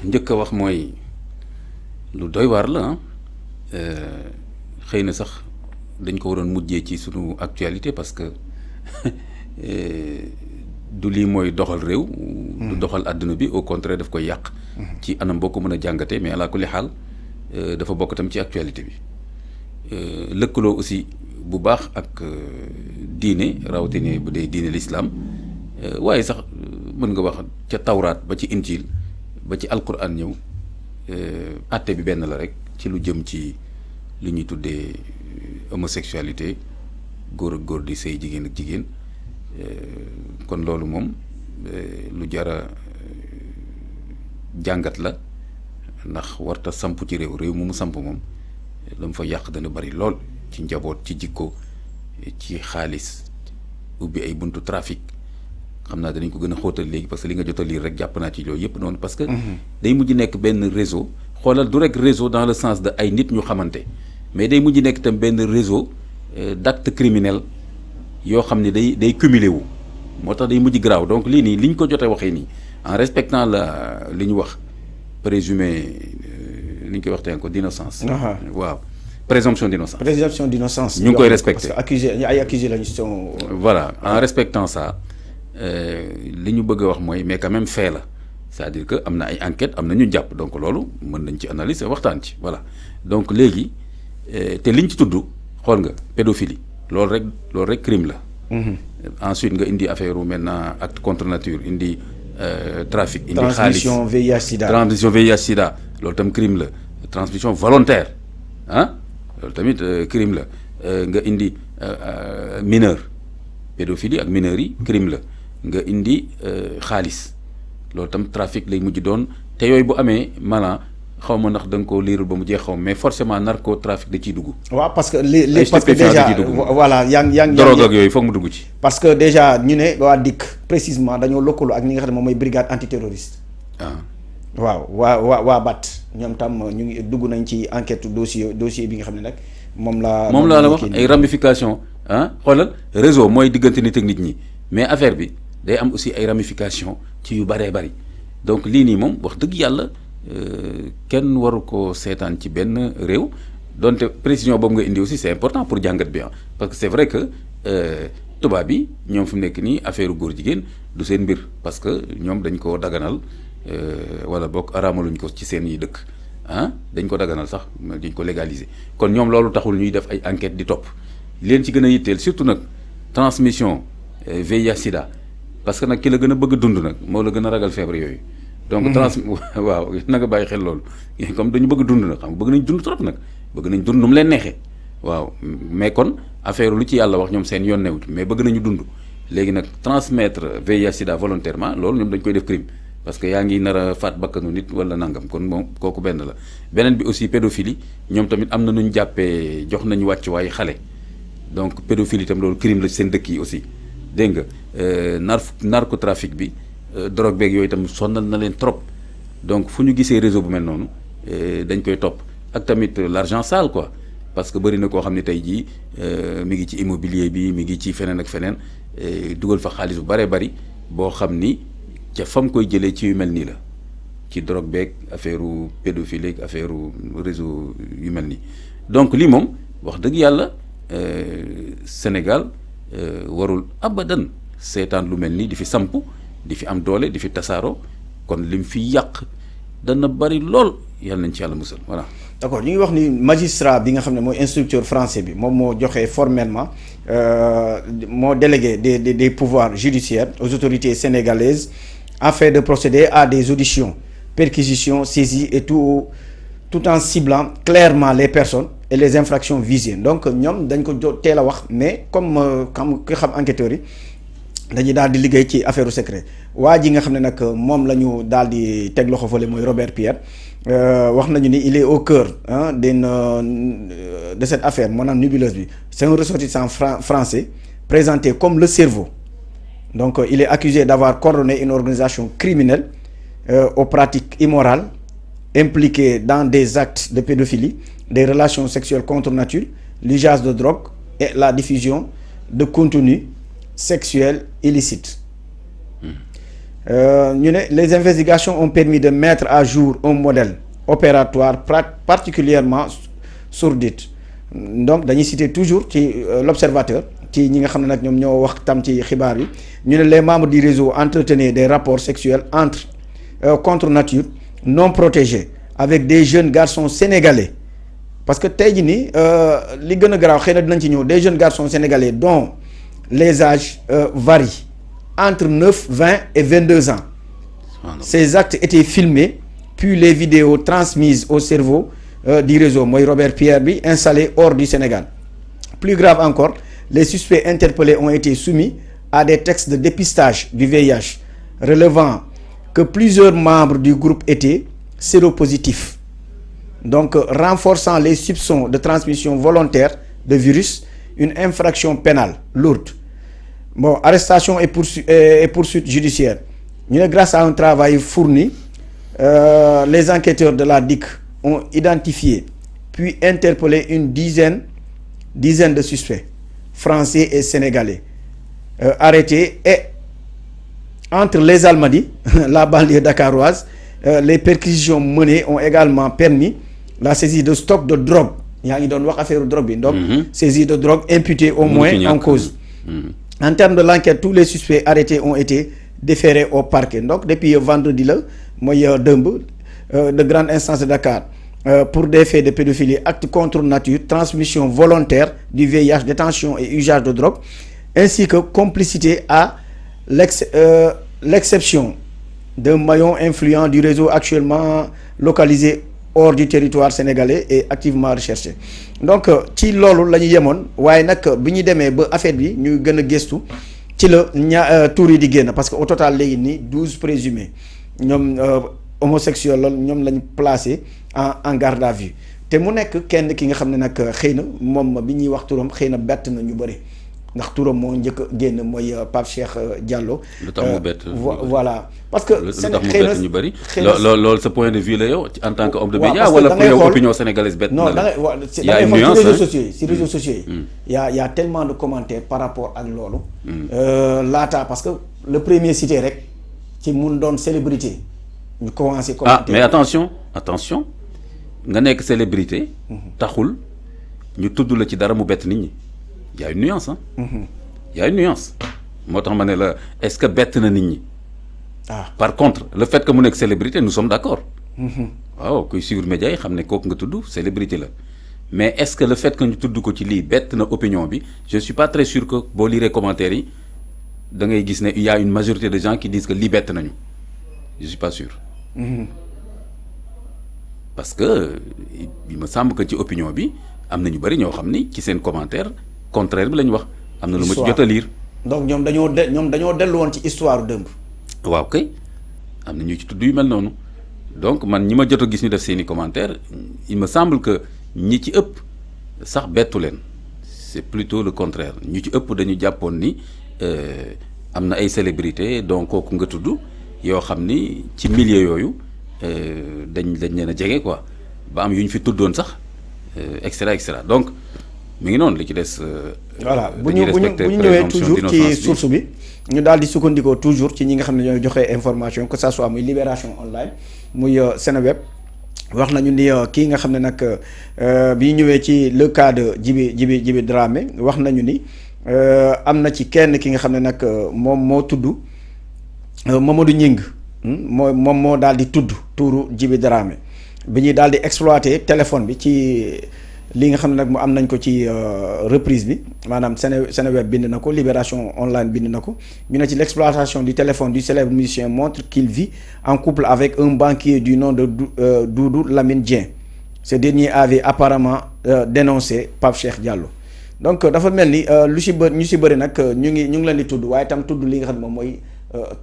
njëkk a wax mooy lu doy waar la xëy na sax dañ ko waroon mujjee ci sunu actualité parce que du lii mooy doxal réew. du doxal àdduna bi au contraire daf koy yàq. ci anam boo ko mën a jàngatee mais ala kulli xaal dafa bokk tam ci actualité bi lëkkaloo aussi bu baax ak diine rawatina bu dee diine l'islam waaye sax mën nga wax ca tawraat ba ci injil ba ci alquran ñëw àtte bi benn la rek ci lu jëm ci li ñuy tuddee homosexualité góor ak góor di sëy jigéen ak jigéen kon loolu moom lu jara jàngat la ndax warta samp ci réew mu samp moom la mu fa yàq dana bari lool ci njaboot ci jikko ci xaalis ubbi ay buntu trafic xam naa danañ ko gën a xóotal léegi parce que li nga jot a lire rek jàpp naa ci loolu yëpp noonu parce que day mujj nekk benn réseau xoolal du rek réseau dans le sens de ay nit ñu xamante mais day mujj nekk tam benn réseau d'actes criminels yoo xam ne day cumulé wu moo tax day mujj graaw donc lii nii li ñu ko jotee waxee nii en respectant la li ñu wax présumé li ñu koy waxtee ko d'innocence waaw présomption d'innocence ñu ngi koy respecté parce que ay accusé lañu sont voilà en respectant ça li ñu bëgg a wax mooy mais quand même fait la c'est-à-dire que am na ay enquêtes am na ñu jàpp donc loolu mën nañ ci analyser waxtaan ci voilà donc léegi te liñ ci tudd xool nga pédophilie loolu rek crime la. Ensuite nga indi affaire maintenant acte contre nature indi trafic. indi xaalis transmission VIH/SIDA loolu tam crime la transmission volontaire loolu tamit crime la nga indi mineur pédophilie ak mineurs yi crime la nga indi xaalis loolu tam trafic lay mujj doon te yooyu bu amee maanaam xaw ma ndax da nga koo liirul ba mu jeex xaw mais forcément narcotrafic da ciy dugg. waaw parce que parce que déjà voilà yaa ngi drogue ak yooyu foog mu dugg ci. parce que déjà ñu ne waa DIC précisément dañoo lëkkaloo ak ñi nga xam ne moom mooy brigade antiterroriste. waaw waa BAT ñoom tam ñu ngi dugg nañ ci enquête dossier bi nga xam ne nag moom laa la wax ay ramifications xoolal réseau mooy diggante nit ak nit ñi mais affaire bi day am aussi ay ramifications ci yu bëree bëri donc lii nii moom wax dëgg yàlla. kenn waru ko seetaan ci benn réew donte précision boobu nga indi aussi c'est important pour jàngat bi parce que c'est vrai que tubaab bi ñoom fi mu nekk nii affaire góor jigéen du seen mbir parce que ñoom dañ ko daganal wala boog araamaluñ ko ci seen yi dëkk dañ ko daganal sax dañ ko légaliser kon ñoom loolu taxul ñuy def ay enquête di topp leen ci gën a yitteel surtout nag transmission VIH/SIDA parce que nag ki la gën a bëgg dund nag moo la gën a ragal feebar yooyu. donc waaw na nga bàyyi xel loolu comme dañu bëgg dund nag xam nga bëgg nañ dund trop nag bëgg nañ dund nu mu leen neexee waaw mais kon affaire lu ci yàlla wax ñoom seen yoon newu ci mais bëgg nañu dund léegi nag transmettre VIH/SIDA volontairement loolu ñoom dañ koy def crime parce que yaa ngi nar a faat bakkanu nit wala nangam kon moom kooku benn la beneen bi aussi pédophilie ñoom tamit am na nu ñu jàppee jox nañu wàcc waaye xale donc pédophilie tam loolu crime la ci seen dëkk yi aussi dégg nga narcotrafic bi drogue beeg yooyu tam sonnal na leen trop donc fu ñu gisee réseau bu mel noonu dañ koy topp ak tamit l'argent sale quoi parce que bëri na koo xam ne tey jii mi ngi ci immobilier bi mi ngi ci feneen ak feneen dugal fa xaalis bu bëree bëri boo xam ni ca fam koy jëlee ci yu mel nii la ci drogue beeg affaire pédophilie ak affaire réseau yu mel nii donc lii moom wax dëgg yàlla Sénégal warul abadan seetaan lu mel nii di fi samp di fi am doole di fi tasaaroo kon lim fi yàq dana bari lool yàlla nañ ci yàlla musal voilà. d'accord ñu ngi wax ni magistrat bi nga xam ne mooy instructeur français bi moom moo joxe formellement moo délégué des pouvoirs judiciaires aux autorités sénégalaises afin de procéder à des auditions perquisitions saisies et tout en ciblant clairement les personnes et les infractions visées donc ñoom dañ ko teel a wax mais comme ki xam enquêteurs yi. dañuy daal di liggéey ci affaire secret waa ji nga xam ne nag moom la ñu daal di teg loxo fële mooy Robert Pierre wax nañu ni il est au cœur de cette affaire maanaam nébuleuse bi c'est un ressortissant français présenté comme le cerveau donc il est accusé d'avoir coordonné une organisation criminelle aux pratiques immorales impliquée dans des actes de pédophilie des relations sexuelles contre nature l'usage de drogue et la diffusion de contenu sexuel illicite Les investigations ont permis de mettre à jour un modèle opératoire particulièrement sordide. Donc dañuy citer toujours ci l'observateur ci ñi nga xam ne nag ñoom ñoo wax tam ci xibaar yi ñu ne les membres du réseau entretenaient des rapports sexuels contre nature non protégés avec des jeunes garçons sénégalais parce que tey jii nii li gën a garaaw xëy na dinañ ci ñëw des jeunes garçons sénégalais dont les âges varient entre 9, 20 et 22 ans. Ces actes étaient filmés puis les vidéos transmises au cerveau du réseau mooy Robert Pierre bi installé hors du Sénégal. Plus grave encore, les suspects interpellés ont été soumis à des tests de dépistage du VIH relevant que plusieurs membres du groupe étaient séropositifs. Donc renforçant les soupçons de transmission volontaire de virus, une infraction pénale lourde. Bon, arrestation et poursuite judiciaire. Grâce à un travail fourni, les enquêteurs de la DIC ont identifié puis interpellé une dizaine de suspects français et sénégalais arrêtés et entre les Almadies, la banlieue dakaroise, les perquisitions menées ont également permis la saisie de stocks de drogue. Il y a une affaire de drogue, donc saisie de drogue imputée au moins en cause. En termes de l'enquête, tous les suspects arrêtés ont été déférés au parquet. Donc depuis vendredi là, de grande instance de Dakar pour des faits de pédophilie, actes contre nature, transmission volontaire du VIH, détention et usage de drogue, ainsi que complicité à l'exception d'un maillon influent du réseau actuellement localisé hors du territoire sénégalais et activement recherché. Donc ci loolu la ñu yemoon waaye nag bi ñu demee ba affaire bi ñu gën a gëstu ci la tuur yi di génn parce que au total léegi nii 12 présumés ñoom homosexuels loolu ñoom lañ placé en garde à vue te mu nekk kenn ki nga xam ne nag xëy na moom bi ñuy wax turam xëy na bett na ñu bëri ndax turam moo njëkk a génn mooy Pape Cheikh Diallo. lu tax mu bett voilà parce que. lu tax mu bett ñu bëri. loolu sa point de vue la yow en tant que homme de média wala pour yow opinion sénégalaise bett na la. non da ngay da ngay xool ci réseaux sociaux yi si réseaux sociaux yi. y a tellement de commentaires par rapport ak loolu. laata parce que le premier cité rek ci mun doon célébrité ñu commencé. ah mais attention nga nekk célébrité. taxul ñu tudd la ci dara mu bett nit ñi. y a une nuance y a une nuance moo tax ma ne la est-ce que bett na nit ñi. Par contre le fait que mu nekk célébrité nous sommes d'accord. waaw kuy suivre média yi xam ne kooku nga tudd célébrité la mais est-ce que le fait que ñu tudd ko ci lii bett na opinion bi je suis pas très sûr que boo liree commentaires yi da ngay gis ne il y a une majorité de gens qui disent que lii bett nañu je suis pas sûr. Parce que il me semble que ci opinion bi am na ñu bari ñoo xam ni ci seen commentaire contraire bi la ñu wax. am na lu ma ci jot a lire. donc ñoom dañoo dellu woon ci histoire dëmb. waaw kay am na ñu ci tudd yu mel noonu donc man ñi ma jot a gis ñu def seeni commentaire il me semble que ñi ci ëpp sax bettu leen c'est plutôt le contraire ñu ci ëpp dañu jàppoon ni am na ay célébrité donc kooku nga tudd yoo xam ni ci milieu yooyu dañ leen a jege quoi ba am yu ñu fi tuddoon sax et cetera donc mi ngi noonu li ci des. voilà bu ñu ñëwee toujours ci source bi ñu daal di sukkandikoo toujours ci ñi nga xam ne ñooy joxe information que ça soit muy Libération Online muy Seneweb wax nañu ni kii nga xam ne nag bi ñëwee ci le cas de Djiby Dramé wax nañu ni am na ci kenn ki nga xam ne nag moom moo tudd Mamadou Ñing moom moo daal di tudd tuuru Djiby Dramé bi ñuy daal di exploiter téléphone bi ci. li nga xam ne nag mu am nañ ko ci reprise bi maanaam Seneweb bind na ko Libération Online bind na ko ñu ne ci l'exploitation du téléphone du célèbre musicien montre qu'il vit en couple avec un banquier du nom de Doudou Lamine Dieng. Ce dernier avait apparemment dénoncé Pape Cheikh Diallo donc dafa mel ni lu si bëri ñu si bëri nag ñu ngi leen di tudd waaye tam tudd li nga xam ne moom mooy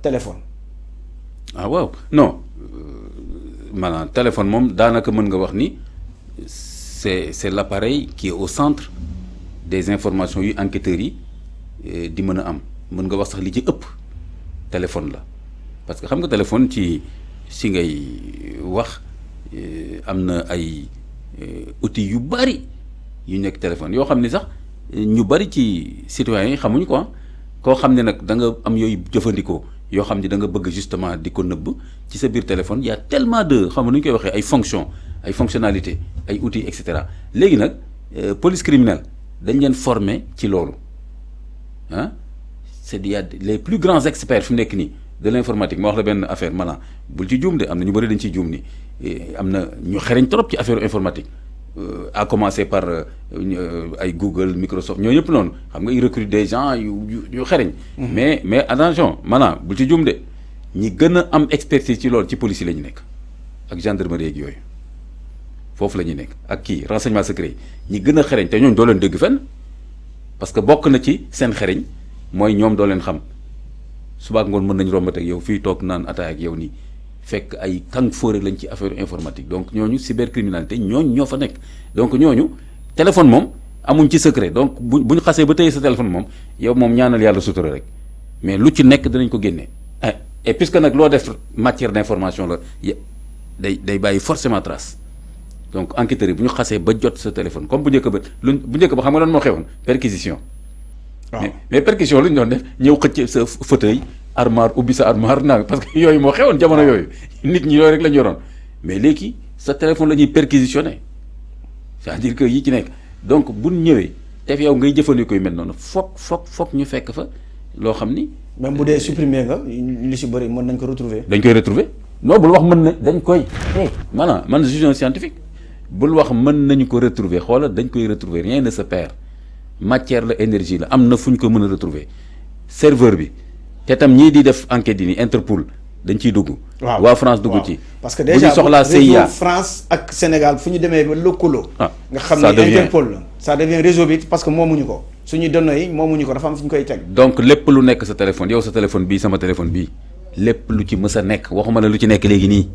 téléphone. ah waaw non maanaam téléphone moom daanaka mën nga wax ni. C'est l'appareil qui est au centre des informations yu enquêteurs yi di mën a am mën nga wax sax li ci ëpp téléphone la parce que xam nga téléphone ci si ngay wax am na ay outils yu bari yu nekk téléphone yoo xam ni sax ñu bari ci citoyens yi xamuñu quoi koo xam ne nag da nga am yooyu jëfandikoo yoo xam ni da nga bëgg justement di ko nëbb ci sa biir téléphone y a tellement de xam nga nu ñu koy waxee ay fonctions ay fonctionnalités ay outils et cetera léegi nag police criminelle dañ leen former ci loolu ah c'est y a les plus grands experts fi mu nekk nii de l'informatique ma wax la benn affaire maanaam bul ci juum de am na ñu bëri dañ ciy juum ni am na ñu xereñ trop ci affaire informatique à commencer par ay Google Microsoft ñoo ñëpp noonu xam nga ils recrutent des gens yu xereñ mais attention maanaam bul ci juum de ñi gën a am expertise ci loolu ci police yi la ñu nekk ak gendarmerie ak yooyu foofu la ñuy nekk ak kii renseignement secret yi ñi gën a xereñ te ñooñu doo leen dégg fenn parce que bokk na ci seen xereñ mooy ñoom doo leen xam suba ak ngoon mën nañ rombat ak yow fii toog naan ataay ak yow nii fekk ay kàng fóore lañ ci affaire informatique donc ñooñu cybercriminalité ñooñu ñoo fa nekk donc ñooñu téléphone moom amuñ ci secret donc bu ñu xasee ba téye sa téléphone moom yow moom ñaanal yàlla sutura rek mais lu ci nekk danañ ko génnee et puisque nag loo def matière d'information la day bàyyi forcément trace donc enquêteurs yi bu ñu xasee ba jot sa téléphone comme bu njëkk ba xam nga lan moo xewoon perquisition mais perquisition lu ñu doon def ñëw xëcc sa fauteuil armoire ubbi sa armoire naa parce que yooyu moo xewoon jamono yooyu nit ñi yooyu rek la ñu yoroon mais léegi sa téléphone la ñuy perquisitionné c'est-à-dire que yi ci nekk donc bu ñëwee te yow ngay jëfandikoo yu mel noonu foog ñu fekk fa loo xam ni. même bu dee supprimer nga li si bëri mën nañ ko retrouver. dañ koy retrouver non bul wax mën na dañ koy. maanaam man je suis un scientifique bul wax mën nañu ko retrouver xoolal dañ koy retrouver rien ne se perd matière la énergie la am na fu ñu ko mën a retrouver serveur bi. te tam ñii di def enquête yi nii Interpol dañ ciy dugg. waaw waa France dugg ci. parce que déjà soxlaa CIA France ak Sénégal fu ñu demee ba lëkkaloo. nga xam ça ne devient Interpol la. ça devient réseau bi parce que moomuñu ko suñu données yi moomuñu ko dafa am fu ñu koy teg. donc lépp lu nekk sa téléphone yow sa téléphone bii sama téléphone bii lépp lu ci mës a nekk waxuma la lu ci nekk léegi nii